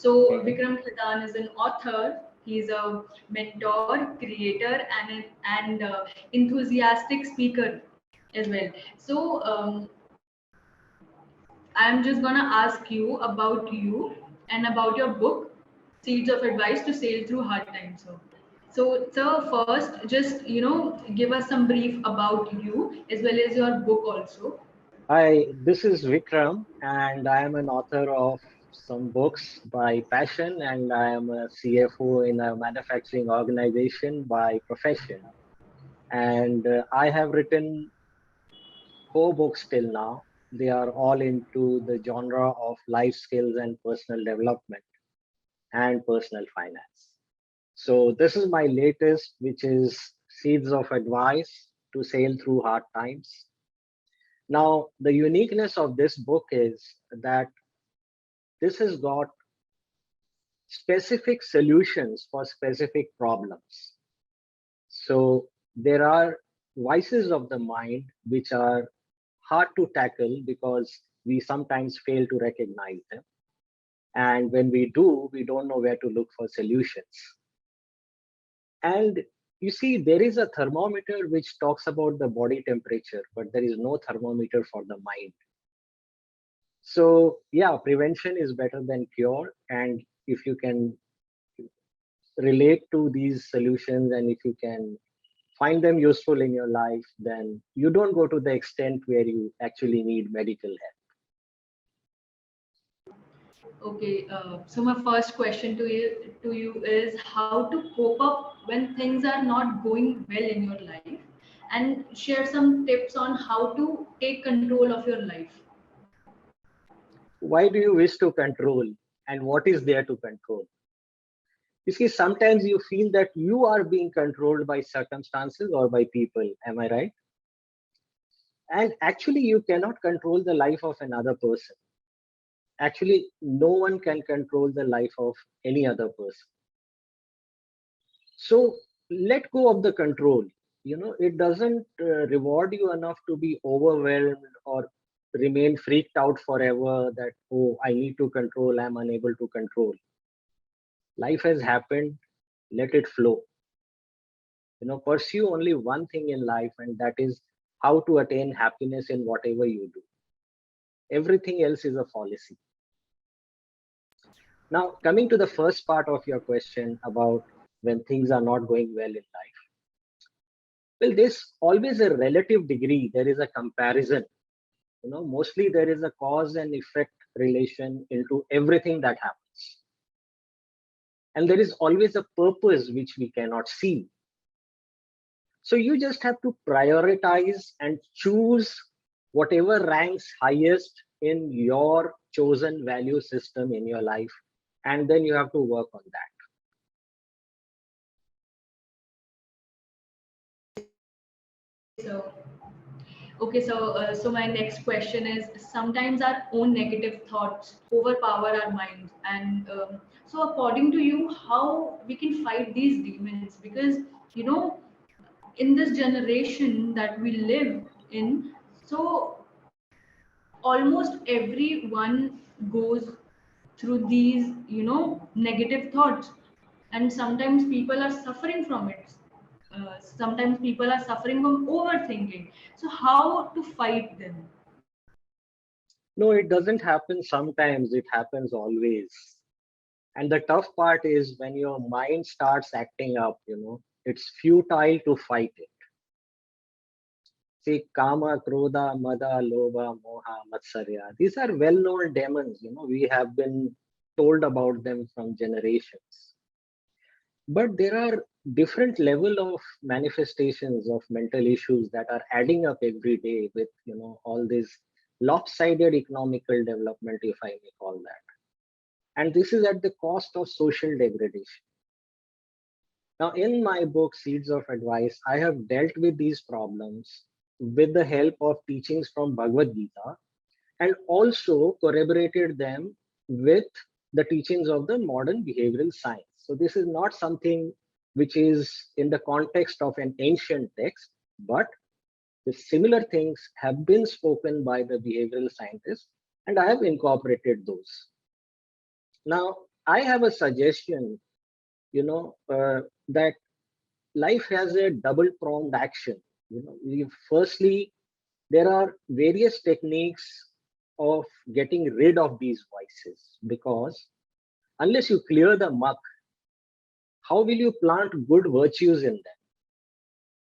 So Okay. Vikram Khetan is an author. He's a mentor, creator, and enthusiastic speaker as well. So I'm just gonna ask you about you and about your book, Seeds of Advice to Sail Through Hard Times. So, first, just give us some brief about you as well as your book also. Hi, this is Vikram, and I am an author of some books by passion, and I am a CFO in a manufacturing organization by profession. And I have written 4 books till now. They are all into the genre of life skills and personal development and personal finance. So this is my latest, which is Seeds of Advice to Sail Through Hard Times. Now, the uniqueness of this book is that this has got specific solutions for specific problems. So there are vices of the mind which are hard to tackle because we sometimes fail to recognize them. And when we do, we don't know where to look for solutions. And you see, there is a thermometer which talks about the body temperature, but there is no thermometer for the mind. So yeah, prevention is better than cure. And if you can relate to these solutions and if you can find them useful in your life, then you don't go to the extent where you actually need medical help. Okay, so my first question to you is how to cope up when things are not going well in your life, and share some tips on how to take control of your life. Why do you wish to control and what is there to control? You see, sometimes you feel that you are being controlled by circumstances or by people. Am I right? And actually, you cannot control the life of another person. Actually, no one can control the life of any other person. So let go of the control. It doesn't reward you enough to be overwhelmed or remain freaked out forever that, oh, I need to control, I'm unable to control. Life has happened, let it flow. Pursue only one thing in life, and that is how to attain happiness in whatever you do. Everything else is a fallacy. Now, coming to the first part of your question about when things are not going well in life. Well, there's always a relative degree. There is a comparison. Mostly there is a cause and effect relation into everything that happens. And there is always a purpose which we cannot see. So you just have to prioritize and choose whatever ranks highest in your chosen value system in your life. And then you have to work on that. Okay, so my next question is, sometimes our own negative thoughts overpower our minds, and so according to you, how we can fight these demons? Because you know, in this generation that we live in, so almost everyone goes through these negative thoughts, and sometimes people are suffering from it. Sometimes people are suffering from overthinking. So how to fight them? No, it doesn't happen sometimes, it happens always. And the tough part is when your mind starts acting up, it's futile to fight it. See, Kama, Krodha, Mada, Lobha, Moha, Matsarya. These are well-known demons. We have been told about them from generations. But there are different level of manifestations of mental issues that are adding up every day with, all this lopsided economical development, if I may call that. And this is at the cost of social degradation. Now, in my book, Seeds of Advice, I have dealt with these problems with the help of teachings from Bhagavad Gita and also corroborated them with the teachings of the modern behavioral science. So, this is not something which is in the context of an ancient text, but the similar things have been spoken by the behavioral scientists, and I have incorporated those. Now, I have a suggestion, that life has a double pronged action. Firstly, there are various techniques of getting rid of these vices, because unless you clear the muck, how will you plant good virtues in them?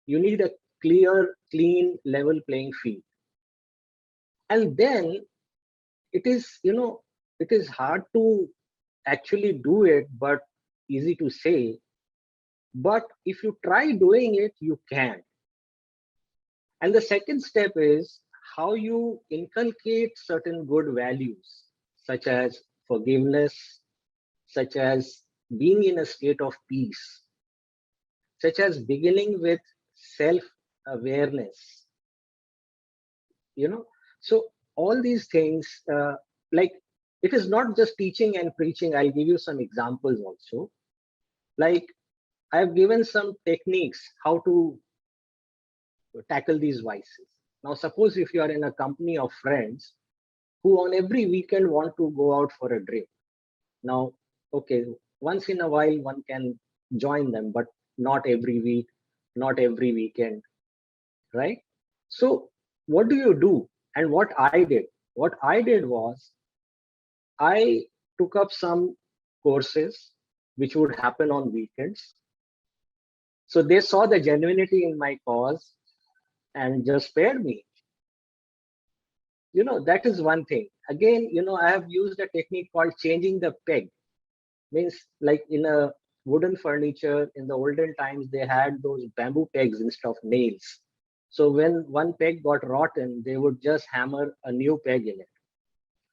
You need a clear, clean, level playing field. And then it is, it is hard to actually do it, but easy to say. But if you try doing it, you can. And the second step is how you inculcate certain good values, such as forgiveness, such as being in a state of peace, such as beginning with self awareness. So all these things, like, it is not just teaching and preaching. I'll give you some examples also. Like, I've given some techniques how to tackle these vices. Now, suppose if you are in a company of friends who on every weekend want to go out for a drink. Now, okay, once in a while one can join them, but not every week, not every weekend, right? So what do you do? And what I did was, I took up some courses which would happen on weekends. So they saw the genuinity in my cause and just spared me. That is one thing. Again, I have used a technique called changing the peg. Means, like, in a wooden furniture in the olden times, they had those bamboo pegs instead of nails. So when one peg got rotten, they would just hammer a new peg in it.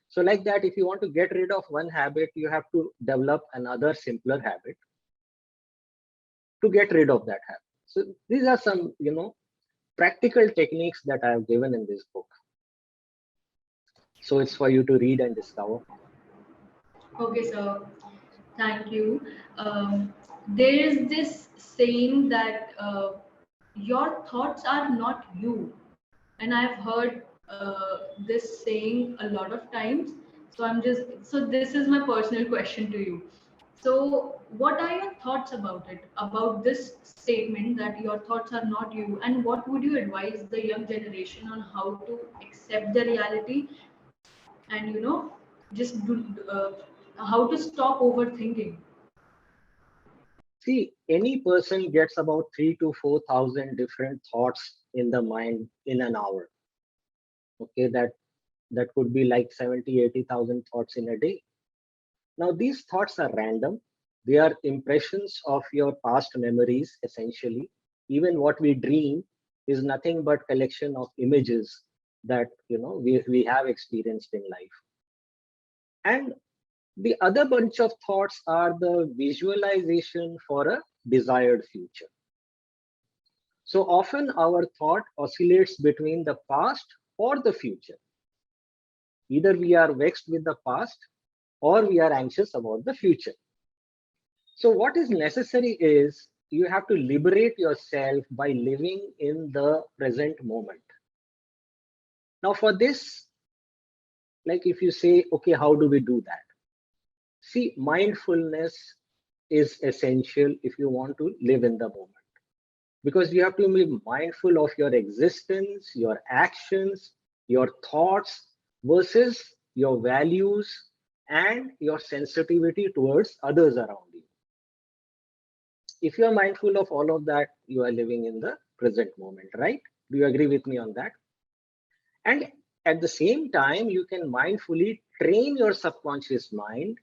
So like that, if you want to get rid of one habit, you have to develop another simpler habit to get rid of that habit. So these are some, practical techniques that I have given in this book. So it's for you to read and discover. Okay, so thank you. There is this saying that your thoughts are not you, and I've heard this saying a lot of times. So this is my personal question to you. So, what are your thoughts about it? About this statement that your thoughts are not you, and what would you advise the young generation on how to accept the reality and just do, how to stop overthinking? See, any person gets about 3 to 4,000 different thoughts in the mind in an hour. Okay, that could be like 70, 80,000 thoughts in a day. Now, these thoughts are random. They are impressions of your past memories, essentially. Even what we dream is nothing but collection of images that we have experienced in life. And the other bunch of thoughts are the visualization for a desired future. So often our thought oscillates between the past or the future. Either we are vexed with the past or we are anxious about the future. So what is necessary is you have to liberate yourself by living in the present moment. Now for this, like, if you say, okay, how do we do that? See, mindfulness is essential if you want to live in the moment, because you have to be mindful of your existence, your actions, your thoughts versus your values and your sensitivity towards others around you. If you are mindful of all of that, you are living in the present moment, right? Do you agree with me on that? And at the same time, you can mindfully train your subconscious mind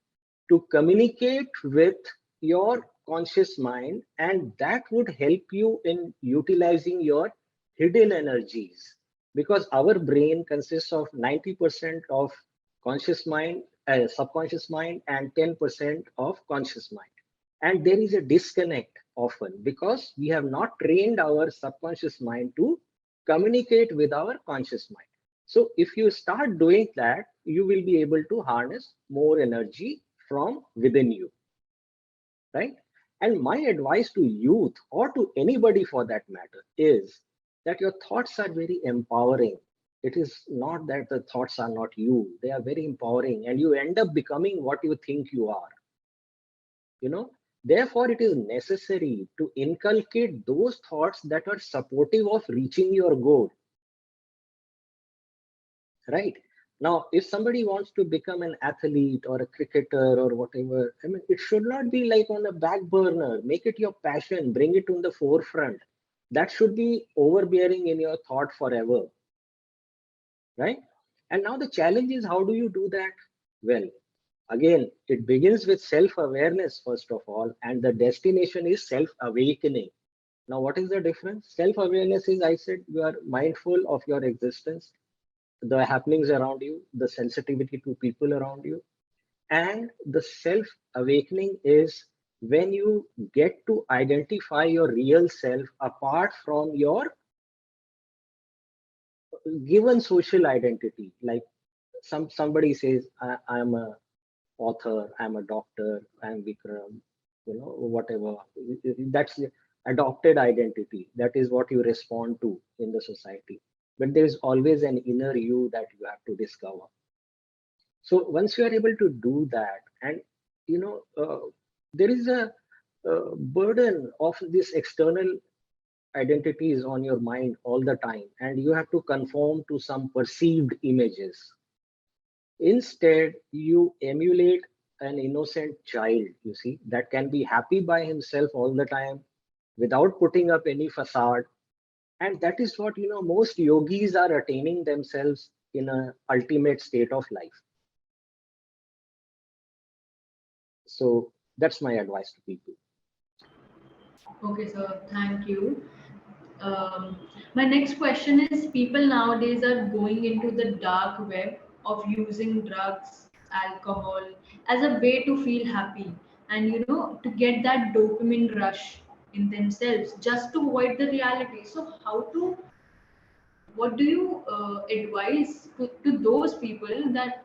to communicate with your conscious mind, and that would help you in utilizing your hidden energies, because our brain consists of 90% of conscious mind, subconscious mind, and 10% of conscious mind. And there is a disconnect often because we have not trained our subconscious mind to communicate with our conscious mind. So if you start doing that, you will be able to harness more energy from within you, right? And my advice to youth, or to anybody for that matter, is that your thoughts are very empowering. It is not that the thoughts are not you, they are very empowering, and you end up becoming what you think you are. Therefore, it is necessary to inculcate those thoughts that are supportive of reaching your goal. Right? Now, if somebody wants to become an athlete or a cricketer or whatever, I mean, it should not be like on the back burner. Make it your passion, bring it to the forefront. That should be overbearing in your thought forever. Right? And now the challenge is, how do you do that? Well, again, it begins with self-awareness, first of all, and the destination is self-awakening. Now, what is the difference? Self-awareness is, I said, you are mindful of your existence, the happenings around you, the sensitivity to people around you. And the self-awakening is when you get to identify your real self apart from your given social identity. Like somebody says, I'm a author, I'm a doctor, I'm Vikram, whatever. That's the adopted identity. That is what you respond to in the society. But there is always an inner you that you have to discover. So once you are able to do that, and there is a burden of this external identities on your mind all the time, and you have to conform to some perceived images. Instead, you emulate an innocent child, you see, that can be happy by himself all the time without putting up any facade. And that is what, most yogis are attaining themselves in an ultimate state of life. So that's my advice to people. Okay, so thank you. My next question is, people nowadays are going into the dark web of using drugs, alcohol as a way to feel happy and to get that dopamine rush in themselves just to avoid the reality. So what do you advise to those people, that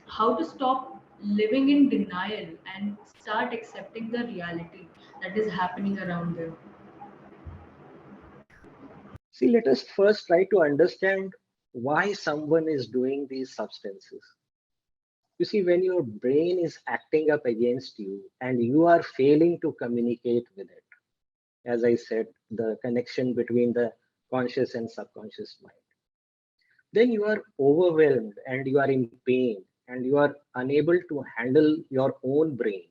how to stop living in denial and start accepting the reality that is happening around them? See, let us first try to understand why someone is doing these substances. You see, when your brain is acting up against you and you are failing to communicate with it, as I said, the connection between the conscious and subconscious mind, then you are overwhelmed and you are in pain and you are unable to handle your own brain.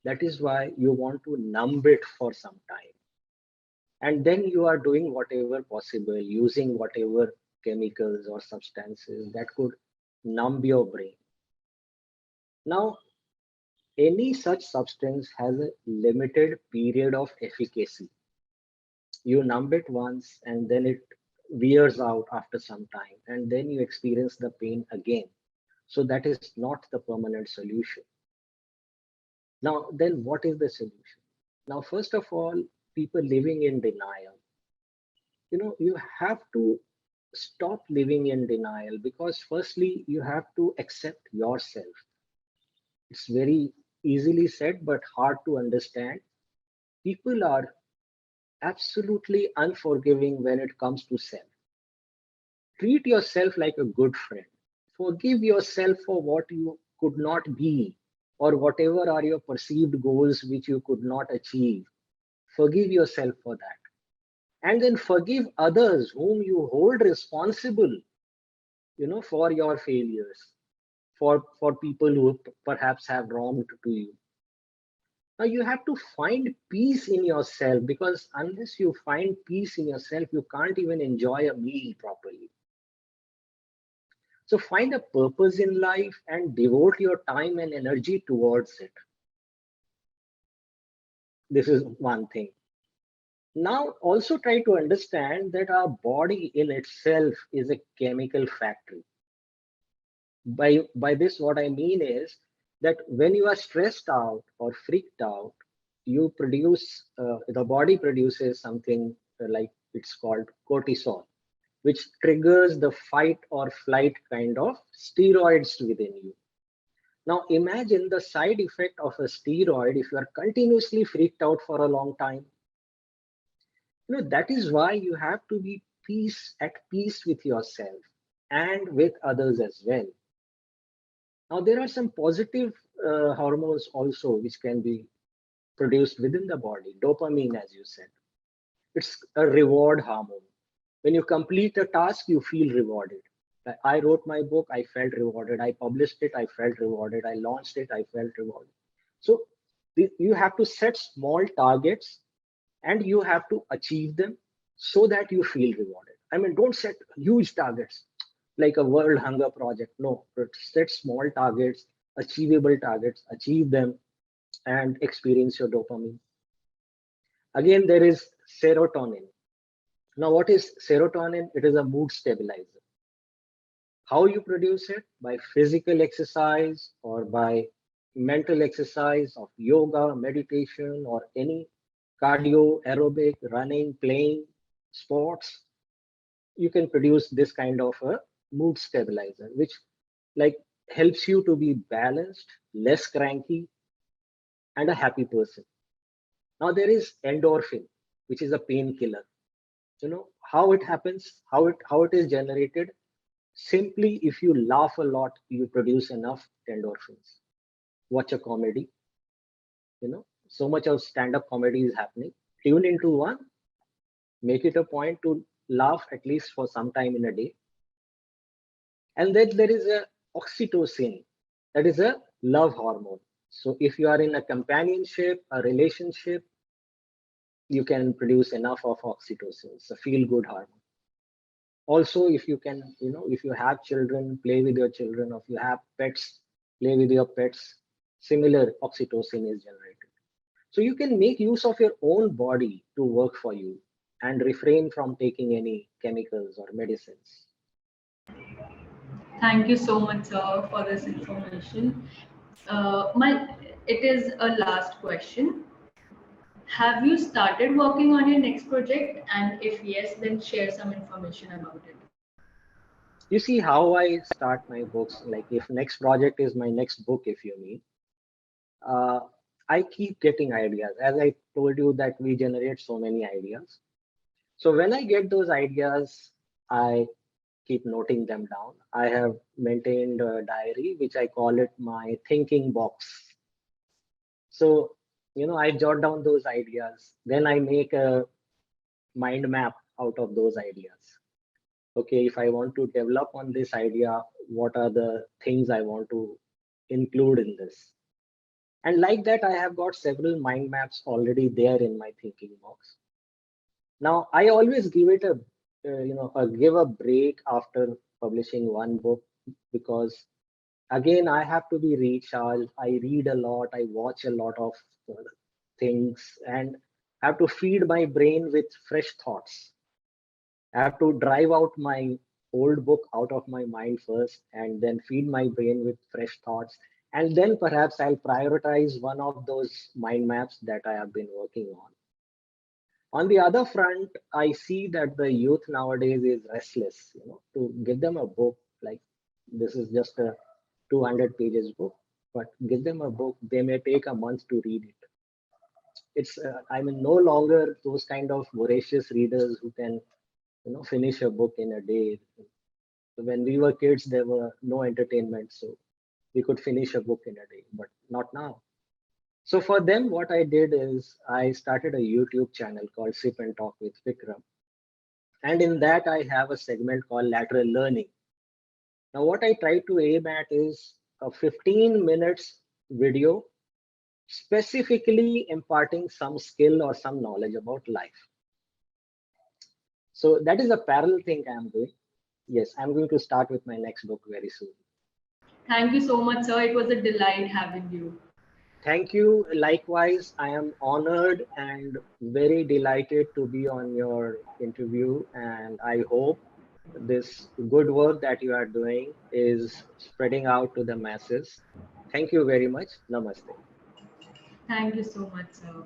That is why you want to numb it for some time. And then you are doing whatever possible, using whatever chemicals or substances that could numb your brain. Now, any such substance has a limited period of efficacy. You numb it once and then it wears out after some time, and then you experience the pain again. So that is not the permanent solution. Now, then what is the solution? Now, first of all, people living in denial, you have to stop living in denial, because firstly, you have to accept yourself. It's very easily said, but hard to understand. People are absolutely unforgiving when it comes to self. Treat yourself like a good friend. Forgive yourself for what you could not be, or whatever are your perceived goals which you could not achieve. Forgive yourself for that. And then forgive others whom you hold responsible, for your failures, for people who perhaps have wronged to you. Now you have to find peace in yourself, because unless you find peace in yourself, you can't even enjoy a meal properly. So find a purpose in life and devote your time and energy towards it. This is one thing. Now also try to understand that our body in itself is a chemical factory. By this, what I mean is that when you are stressed out or freaked out, you produce, the body produces something like, it's called cortisol, which triggers the fight or flight kind of steroids within you. Now imagine the side effect of a steroid if you are continuously freaked out for a long time. That is why you have to be at peace with yourself and with others as well. Now, there are some positive hormones also which can be produced within the body, dopamine, as you said. It's a reward hormone. When you complete a task, you feel rewarded. Like, I wrote my book, I felt rewarded. I published it, I felt rewarded. I launched it, I felt rewarded. So you have to set small targets and you have to achieve them so that you feel rewarded. I mean, don't set huge targets like a world hunger project. No, but set small targets, achievable targets, achieve them, and experience your dopamine. Again, there is serotonin. Now, what is serotonin? It is a mood stabilizer. How you produce it? By physical exercise or by mental exercise of yoga, meditation, or any cardio, aerobic, running, playing, sports. You can produce this kind of a mood stabilizer, which like helps you to be balanced, less cranky, and a happy person. Now there is endorphin, which is a painkiller. You know how it happens, how it is generated. Simply, if you laugh a lot, you produce enough endorphins. Watch a comedy. So much of stand-up comedy is happening. Tune into one, make it a point to laugh at least for some time in a day. And then there is a oxytocin, that is a love hormone. So if you are in a companionship, a relationship, you can produce enough of oxytocin. It's a feel-good hormone. Also, if you can, if you have children, play with your children, or if you have pets, play with your pets, similar oxytocin is generated. So you can make use of your own body to work for you and refrain from taking any chemicals or medicines. Thank you so much, sir, for this information. It is a last question. Have you started working on your next project? And if yes, then share some information about it. You see how I start my books. Like if next project is my next book, if you mean, uh, I keep getting ideas. As I told you that we generate so many ideas. So when I get those ideas, I keep noting them down. I have maintained a diary, which I call it my thinking box. So, I jot down those ideas. Then I make a mind map out of those ideas. Okay, if I want to develop on this idea, what are the things I want to include in this? And like that, I have got several mind maps already there in my thinking box. Now, I always give it give a break after publishing one book because again, I have to be recharged. I read a lot. I watch a lot of things and have to feed my brain with fresh thoughts. I have to drive out my old book out of my mind first and then feed my brain with fresh thoughts. And then perhaps I'll prioritize one of those mind maps that I have been working on. On the other front, I see that the youth nowadays is restless, to give them a book like this is just a 200 pages book, but give them a book, they may take a month to read it. It's, I mean, no longer those kind of voracious readers who can, finish a book in a day. When we were kids, there were no entertainment, so we could finish a book in a day, but not now. So for them, what I did is I started a YouTube channel called Sip and Talk with Vikram. And in that, I have a segment called Lateral Learning. Now, what I try to aim at is a 15 minutes video specifically imparting some skill or some knowledge about life. So that is a parallel thing I'm doing. Yes, I'm going to start with my next book very soon. Thank you so much, sir. It was a delight having you. Thank you. Likewise, I am honored and very delighted to be on your interview. And I hope this good work that you are doing is spreading out to the masses. Thank you very much. Namaste. Thank you so much, sir.